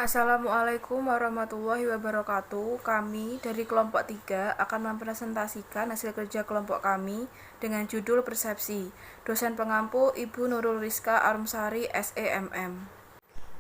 Assalamualaikum warahmatullahi wabarakatuh. Kami dari kelompok 3 akan mempresentasikan hasil kerja kelompok kami dengan judul Persepsi. Dosen pengampu Ibu Nurul Rizka Arumsari, SEMM.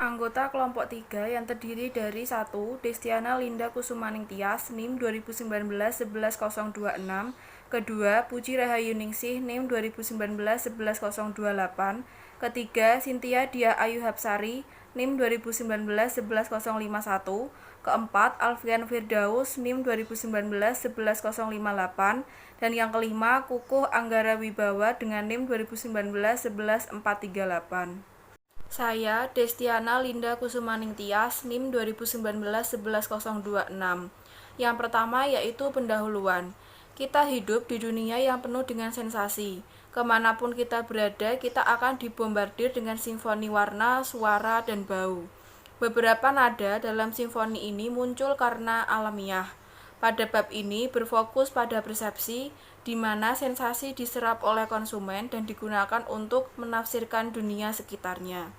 Anggota kelompok 3 yang terdiri dari 1. Destiana Linda Kusumaning Tias, NIM 2019-11026. Kedua, Puji Rahayu Ningsih, NIM 2019-11028. Ketiga, Cynthia Dia Ayu Hapsari, NIM 2019-11051. Keempat, Alfian Firdaus, NIM 2019-11058. Dan yang kelima, Kukuh Anggara Wibawa dengan NIM 2019-11438. Saya, Destiana Linda Kusumaning Tias, NIM 2019-11026. Yang pertama yaitu pendahuluan. Kita hidup di dunia yang penuh dengan sensasi. Kemanapun kita berada, kita akan dibombardir dengan simfoni warna, suara, dan bau. Beberapa nada dalam simfoni ini muncul karena alamiah. Pada bab ini berfokus pada persepsi, di mana sensasi diserap oleh konsumen dan digunakan untuk menafsirkan dunia sekitarnya.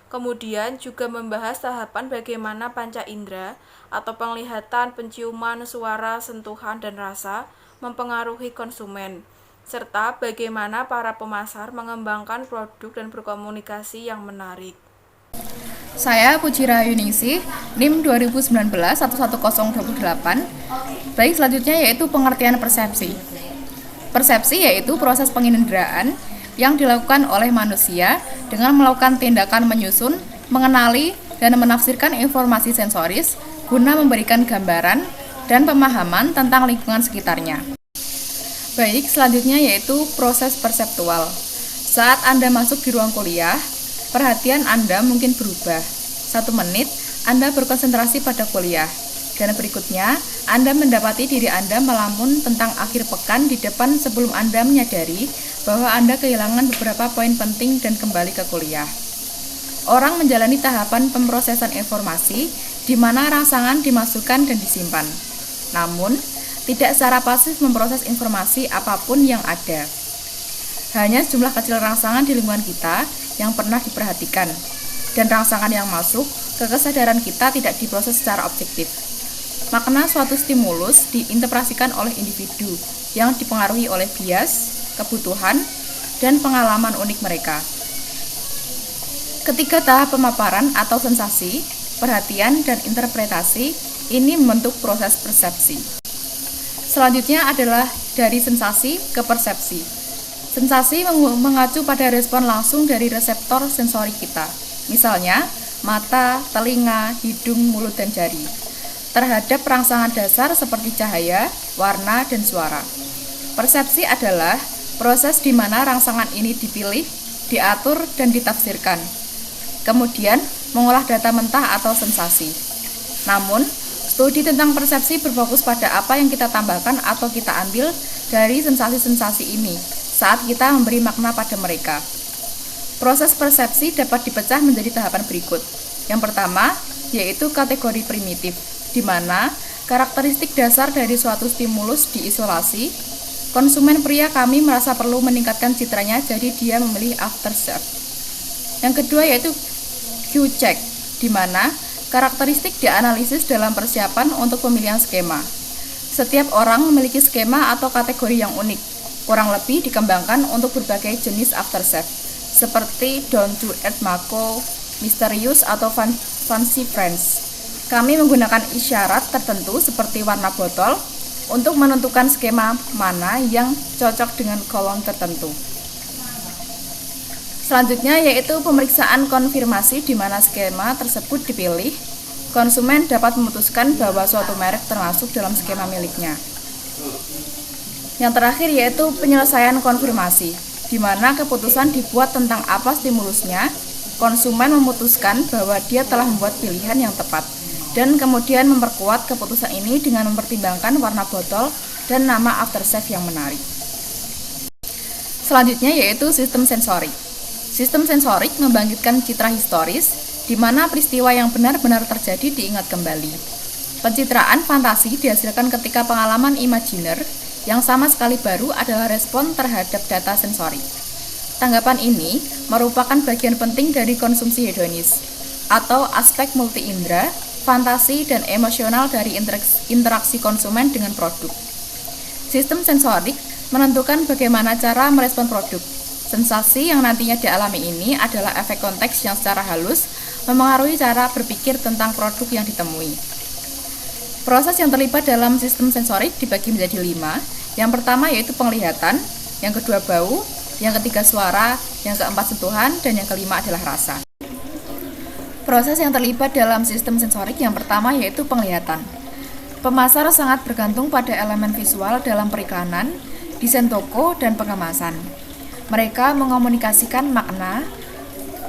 Kemudian juga membahas tahapan bagaimana panca indera atau penglihatan, penciuman, suara, sentuhan, dan rasa mempengaruhi konsumen, serta bagaimana para pemasar mengembangkan produk dan berkomunikasi yang menarik. Saya Puji Rahayu Ningsih, NIM 2019-11028. Baik, selanjutnya yaitu pengertian persepsi. Persepsi yaitu proses penginderaan yang dilakukan oleh manusia dengan melakukan tindakan menyusun, mengenali, dan menafsirkan informasi sensoris guna memberikan gambaran dan pemahaman tentang lingkungan sekitarnya. Baik, selanjutnya yaitu proses perseptual. Saat Anda masuk di ruang kuliah, perhatian Anda mungkin berubah. 1 menit, Anda berkonsentrasi pada kuliah. Dan berikutnya, Anda mendapati diri Anda melamun tentang akhir pekan di depan sebelum Anda menyadari bahwa Anda kehilangan beberapa poin penting dan kembali ke kuliah. Orang menjalani tahapan pemrosesan informasi di mana rangsangan dimasukkan dan disimpan. Namun, tidak secara pasif memproses informasi apapun yang ada. Hanya sejumlah kecil rangsangan di lingkungan kita yang pernah diperhatikan, dan rangsangan yang masuk ke kesadaran kita tidak diproses secara objektif. Makna suatu stimulus diinterpretasikan oleh individu yang dipengaruhi oleh bias, kebutuhan, dan pengalaman unik mereka. Ketiga tahap pemaparan atau sensasi, perhatian, dan interpretasi ini membentuk proses persepsi. Selanjutnya adalah dari sensasi ke persepsi. Sensasi mengacu pada respon langsung dari reseptor sensori kita, misalnya mata, telinga, hidung, mulut, dan jari, terhadap rangsangan dasar seperti cahaya, warna, dan suara. Persepsi adalah proses di mana rangsangan ini dipilih, diatur, dan ditafsirkan, kemudian mengolah data mentah atau sensasi. Namun, studi tentang persepsi berfokus pada apa yang kita tambahkan atau kita ambil dari sensasi-sensasi ini saat kita memberi makna pada mereka. Proses persepsi dapat dipecah menjadi tahapan berikut. Yang pertama, yaitu kategori primitif, di mana karakteristik dasar dari suatu stimulus diisolasi. Konsumen pria kami merasa perlu meningkatkan citranya, jadi dia memilih aftershave. Yang kedua yaitu Q-check, di mana karakteristik dianalisis dalam persiapan untuk pemilihan skema. Setiap orang memiliki skema atau kategori yang unik, kurang lebih dikembangkan untuk berbagai jenis aftershave, seperti Down to Earth Mako, Misterius, atau Fancy Friends. Kami menggunakan isyarat tertentu seperti warna botol untuk menentukan skema mana yang cocok dengan kolom tertentu. Selanjutnya yaitu pemeriksaan konfirmasi, di mana skema tersebut dipilih. Konsumen dapat memutuskan bahwa suatu merek termasuk dalam skema miliknya. Yang terakhir yaitu penyelesaian konfirmasi, di mana keputusan dibuat tentang apa stimulusnya. Konsumen memutuskan bahwa dia telah membuat pilihan yang tepat, dan kemudian memperkuat keputusan ini dengan mempertimbangkan warna botol dan nama aftershave yang menarik. Selanjutnya yaitu sistem sensorik. Sistem sensorik membangkitkan citra historis, di mana peristiwa yang benar-benar terjadi diingat kembali. Pencitraan fantasi dihasilkan ketika pengalaman imajiner yang sama sekali baru adalah respon terhadap data sensori. Tanggapan ini merupakan bagian penting dari konsumsi hedonis. atau aspek multi indera, fantasi, dan emosional dari interaksi konsumen dengan produk. Sistem sensorik menentukan bagaimana cara merespon produk. Sensasi yang nantinya dialami ini adalah efek konteks yang secara halus memengaruhi cara berpikir tentang produk yang ditemui. Proses yang terlibat dalam sistem sensorik dibagi menjadi 5. Yang pertama yaitu penglihatan, yang kedua bau, yang ketiga suara, yang keempat sentuhan, dan yang kelima adalah rasa. Proses yang terlibat dalam sistem sensorik yang pertama yaitu penglihatan. Pemasar sangat bergantung pada elemen visual dalam periklanan, desain toko, dan pengemasan. Mereka mengomunikasikan makna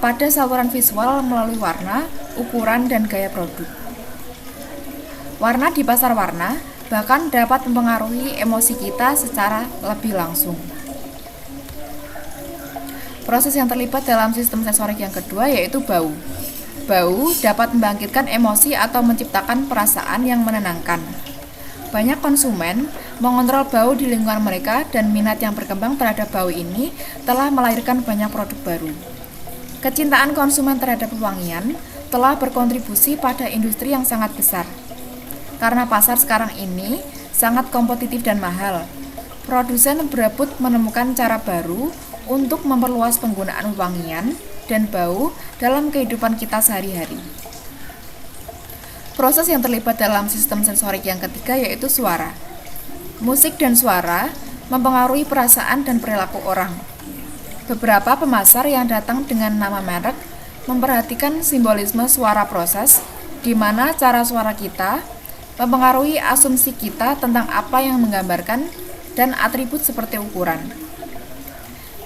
pada saluran visual melalui warna, ukuran, dan gaya produk. Warna di pasar warna bahkan dapat mempengaruhi emosi kita secara lebih langsung. Proses yang terlibat dalam sistem sensorik yang kedua yaitu bau. Bau dapat membangkitkan emosi atau menciptakan perasaan yang menenangkan. Banyak konsumen mengontrol bau di lingkungan mereka dan minat yang berkembang terhadap bau ini telah melahirkan banyak produk baru. Kecintaan konsumen terhadap pewangian telah berkontribusi pada industri yang sangat besar. Karena pasar sekarang ini sangat kompetitif dan mahal, produsen berebut menemukan cara baru untuk memperluas penggunaan wewangian dan bau dalam kehidupan kita sehari-hari. Proses yang terlibat dalam sistem sensorik yang ketiga yaitu suara. Musik dan suara mempengaruhi perasaan dan perilaku orang. Beberapa pemasar yang datang dengan nama merek memperhatikan simbolisme suara proses, di mana cara suara kita mempengaruhi asumsi kita tentang apa yang menggambarkan dan atribut seperti ukuran.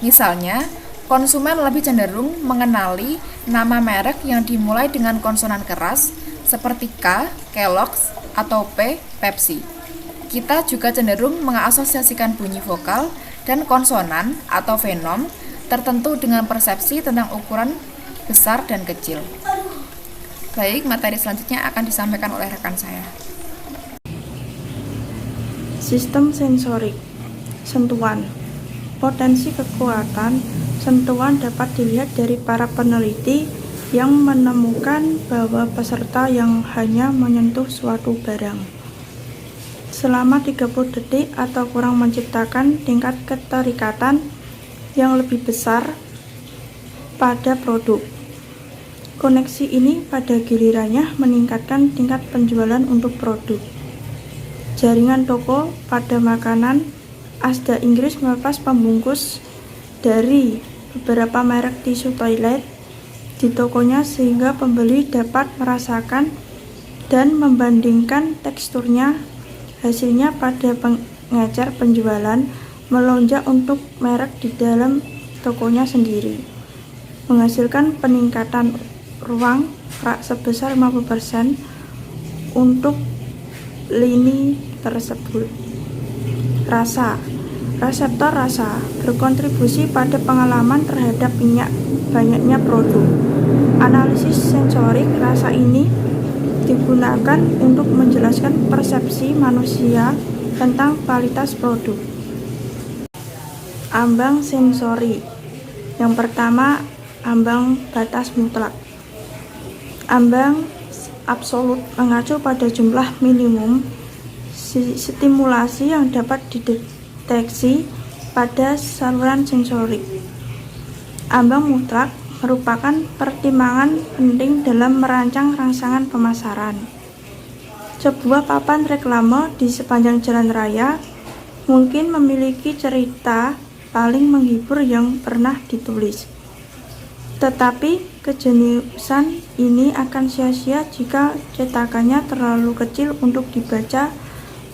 Misalnya, konsumen lebih cenderung mengenali nama merek yang dimulai dengan konsonan keras seperti K, Kellogg's, atau P, Pepsi. Kita juga cenderung mengasosiasikan bunyi vokal dan konsonan atau fenom tertentu dengan persepsi tentang ukuran besar dan kecil. Baik, materi selanjutnya akan disampaikan oleh rekan saya. Sistem sensorik, sentuhan. Potensi kekuatan sentuhan dapat dilihat dari para peneliti yang menemukan bahwa peserta yang hanya menyentuh suatu barang selama 30 detik atau kurang menciptakan tingkat keterikatan yang lebih besar pada produk. Koneksi ini pada gilirannya meningkatkan tingkat penjualan untuk produk. Jaringan toko pada makanan Asda Inggris melepas pembungkus dari beberapa merek tisu toilet di tokonya sehingga pembeli dapat merasakan dan membandingkan teksturnya. Hasilnya pada pengecer penjualan melonjak untuk merek di dalam tokonya sendiri, menghasilkan peningkatan ruang sebesar 50% untuk lini tersebut. Rasa. Reseptor rasa berkontribusi pada pengalaman terhadap banyaknya produk. Analisis sensorik rasa ini digunakan untuk menjelaskan persepsi manusia tentang kualitas produk. Ambang sensori. Yang pertama, ambang batas mutlak. Ambang absolut mengacu pada jumlah minimum stimulasi yang dapat dideteksi pada saluran sensorik. Ambang mutlak merupakan pertimbangan penting dalam merancang rangsangan pemasaran. Sebuah papan reklame di sepanjang jalan raya mungkin memiliki cerita paling menghibur yang pernah ditulis. Tetapi kejeniusan ini akan sia-sia jika cetakannya terlalu kecil untuk dibaca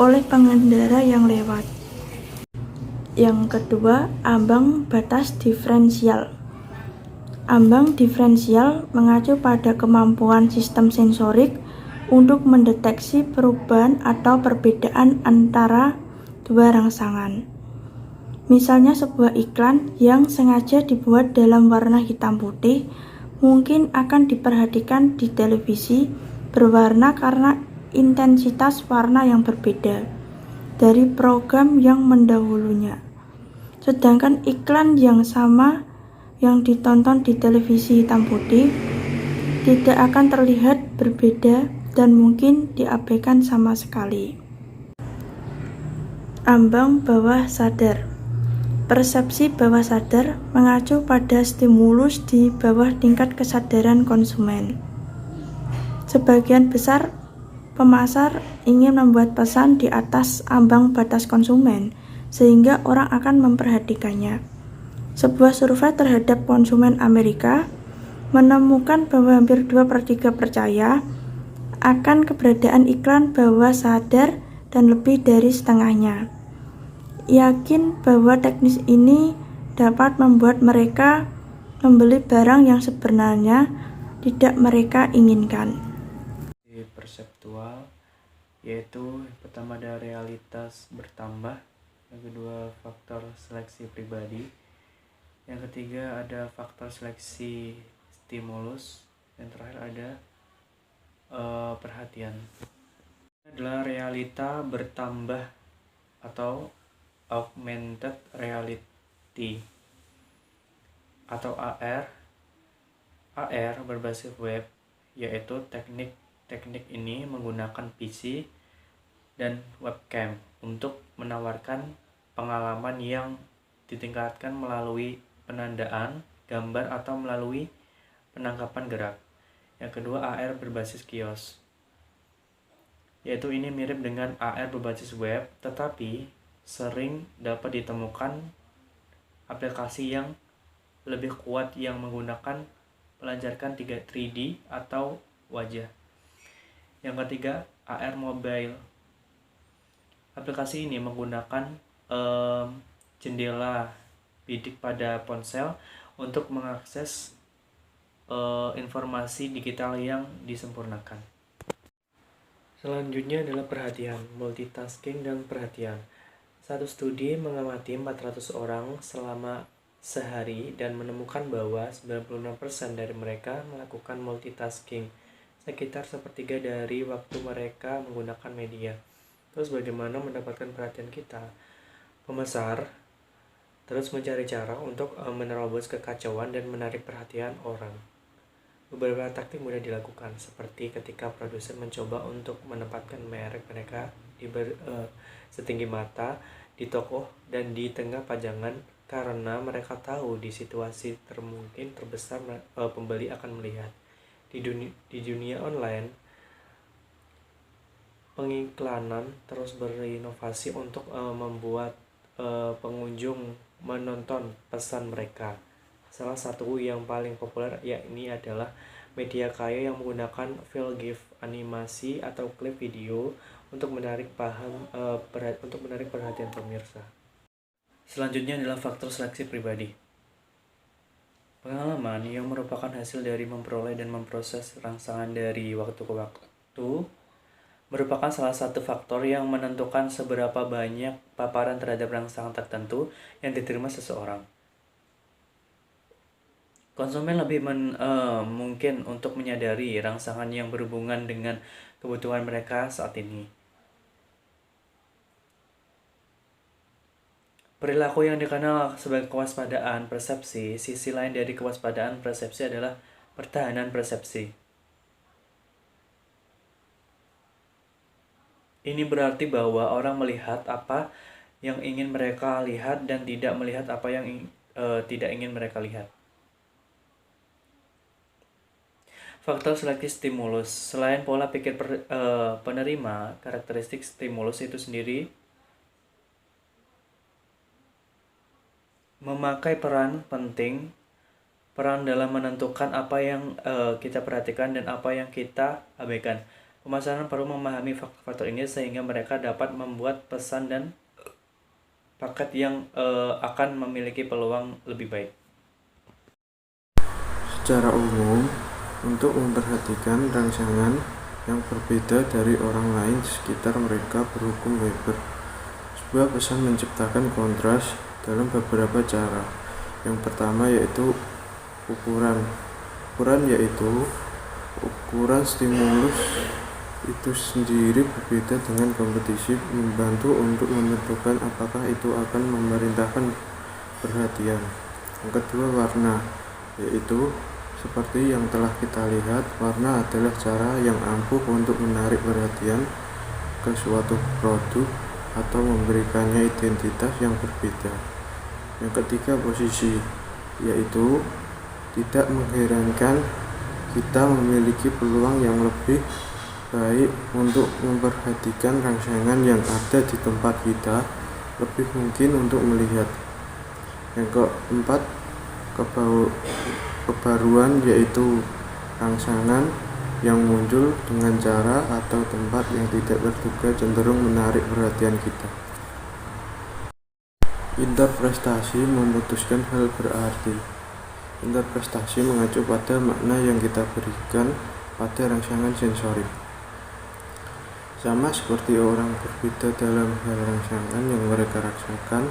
oleh pengendara yang lewat. Yang kedua, ambang batas diferensial. Ambang diferensial mengacu pada kemampuan sistem sensorik untuk mendeteksi perubahan atau perbedaan antara dua rangsangan. Misalnya sebuah iklan yang sengaja dibuat dalam warna hitam putih mungkin akan diperhatikan di televisi berwarna karena intensitas warna yang berbeda dari program yang mendahulunya. Sedangkan iklan yang sama yang ditonton di televisi hitam putih tidak akan terlihat berbeda dan mungkin diabaikan sama sekali. Ambang bawah sadar. Persepsi bawah sadar mengacu pada stimulus di bawah tingkat kesadaran konsumen. Sebagian besar pemasar ingin membuat pesan di atas ambang batas konsumen, sehingga orang akan memperhatikannya. Sebuah survei terhadap konsumen Amerika menemukan bahwa hampir 2/3 percaya akan keberadaan iklan bawah sadar dan lebih dari setengahnya yakin bahwa teknis ini dapat membuat mereka membeli barang yang sebenarnya tidak mereka inginkan. Perseptual, yaitu pertama ada realitas bertambah, yang kedua faktor seleksi pribadi, yang ketiga ada faktor seleksi stimulus, dan terakhir ada perhatian. Ini adalah realita bertambah atau augmented reality atau AR. AR berbasis web, yaitu teknik ini menggunakan PC dan webcam untuk menawarkan pengalaman yang ditingkatkan melalui penandaan gambar atau melalui penangkapan gerak. Yang kedua, AR berbasis kios, yaitu ini mirip dengan AR berbasis web, tetapi sering dapat ditemukan aplikasi yang lebih kuat yang menggunakan pelancarkan 3D atau wajah. Yang ketiga, AR mobile. Aplikasi ini menggunakan jendela bidik pada ponsel untuk mengakses informasi digital yang disempurnakan. Selanjutnya adalah perhatian, multitasking dan perhatian. Satu studi mengamati 400 orang selama sehari dan menemukan bahwa 96% dari mereka melakukan multitasking, sekitar sepertiga dari waktu mereka menggunakan media. Terus bagaimana mendapatkan perhatian kita? Pemasar terus mencari cara untuk menerobos kekacauan dan menarik perhatian orang. Beberapa taktik mudah dilakukan, seperti ketika produsen mencoba untuk menempatkan merek mereka di setinggi mata di toko dan di tengah pajangan, karena mereka tahu di situasi termungkin terbesar pembeli akan melihat. Di dunia online, pengiklanan terus berinovasi untuk membuat pengunjung menonton pesan mereka. Salah satu yang paling populer yakni adalah media kaya yang menggunakan fill GIF, animasi atau klip video untuk menarik perhatian pemirsa. Selanjutnya adalah faktor seleksi pribadi. Pengalaman yang merupakan hasil dari memperoleh dan memproses rangsangan dari waktu ke waktu merupakan salah satu faktor yang menentukan seberapa banyak paparan terhadap rangsangan tertentu yang diterima seseorang. Konsumen lebih mungkin untuk menyadari rangsangan yang berhubungan dengan kebutuhan mereka saat ini. Perilaku yang dikenal sebagai kewaspadaan persepsi, sisi lain dari kewaspadaan persepsi adalah pertahanan persepsi. Ini berarti bahwa orang melihat apa yang ingin mereka lihat dan tidak melihat apa yang tidak ingin mereka lihat. Faktor seleksi stimulus. Selain pola pikir penerima, karakteristik stimulus itu sendiri memakai peran dalam menentukan apa yang kita perhatikan dan apa yang kita abaikan. Pemasaran perlu memahami faktor-faktor ini sehingga mereka dapat membuat pesan dan paket yang akan memiliki peluang lebih baik. Secara umum, untuk memperhatikan rangsangan yang berbeda dari orang lain di sekitar mereka berhukum Weber. Sebuah pesan menciptakan kontras dalam beberapa cara. Yang pertama yaitu ukuran. Ukuran yaitu ukuran stimulus itu sendiri berbeda dengan kompetisi, membantu untuk menentukan apakah itu akan memerintahkan perhatian. Yang kedua, warna, yaitu Seperti yang telah kita lihat, warna adalah cara yang ampuh untuk menarik perhatian ke suatu produk atau memberikannya identitas yang berbeda. Yang ketiga, posisi, yaitu tidak mengherankan kita memiliki peluang yang lebih baik untuk memperhatikan rangsangan yang ada di tempat kita, lebih mungkin untuk melihat. Yang keempat, kebaruan, yaitu rangsangan yang muncul dengan cara atau tempat yang tidak terduga cenderung menarik perhatian kita. Interpretasi memutuskan hal berarti. Interpretasi mengacu pada makna yang kita berikan pada rangsangan sensorik. Sama seperti orang berbeda dalam hal rangsangan yang mereka rasakan,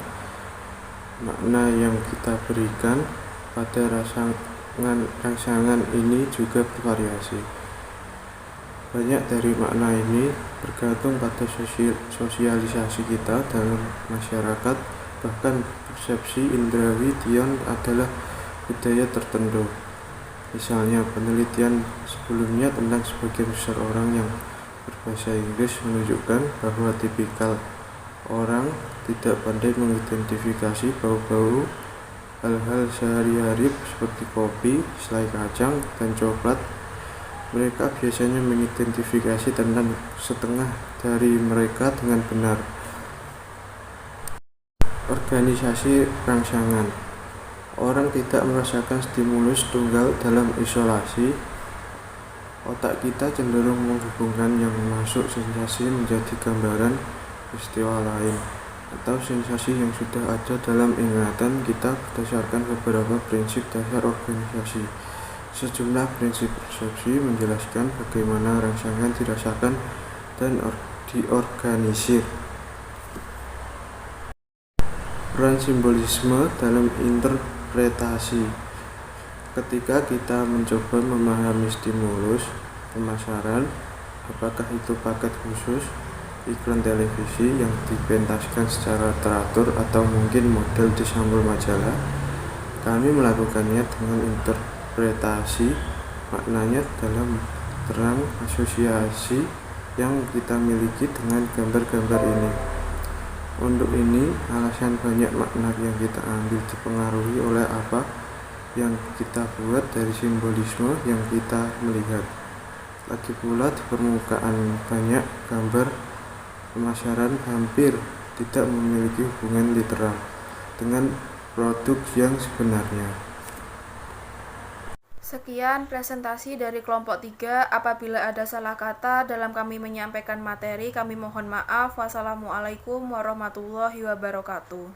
makna yang kita berikan pada rangsangan ini juga bervariasi. Banyak dari makna ini bergantung pada sosialisasi kita dalam masyarakat, bahkan persepsi indrawi Dion adalah budaya tertentu. Misalnya, penelitian sebelumnya tentang sebagian besar orang yang berbahasa Inggris menunjukkan bahwa tipikal orang tidak pandai mengidentifikasi bau-bau hal-hal sehari-hari seperti kopi, selai kacang, dan coklat. Mereka biasanya mengidentifikasi tentang setengah dari mereka dengan benar. Organisasi rangsangan. Orang tidak merasakan stimulus tunggal dalam isolasi. Otak kita cenderung menghubungkan yang masuk sensasi menjadi gambaran peristiwa lain atau sensasi yang sudah ada dalam ingatan kita berdasarkan beberapa prinsip dasar organisasi. Sejumlah prinsip persepsi menjelaskan bagaimana rangsangan dirasakan dan diorganisir. Peran simbolisme dalam interpretasi. Ketika kita mencoba memahami stimulus pemasaran, apakah itu paket khusus, iklan televisi yang dipentaskan secara teratur, atau mungkin model di sampul majalah, kami melakukannya dengan interpretasi maknanya dalam terang asosiasi yang kita miliki dengan gambar-gambar ini. Untuk ini, alasan banyak makna yang kita ambil dipengaruhi oleh apa yang kita buat dari simbolisme yang kita melihat. Lagi pula, di permukaan banyak gambar pemasaran hampir tidak memiliki hubungan literal dengan produk yang sebenarnya. Sekian presentasi dari kelompok 3. Apabila ada salah kata dalam kami menyampaikan materi, kami mohon maaf. Wassalamualaikum warahmatullahi wabarakatuh.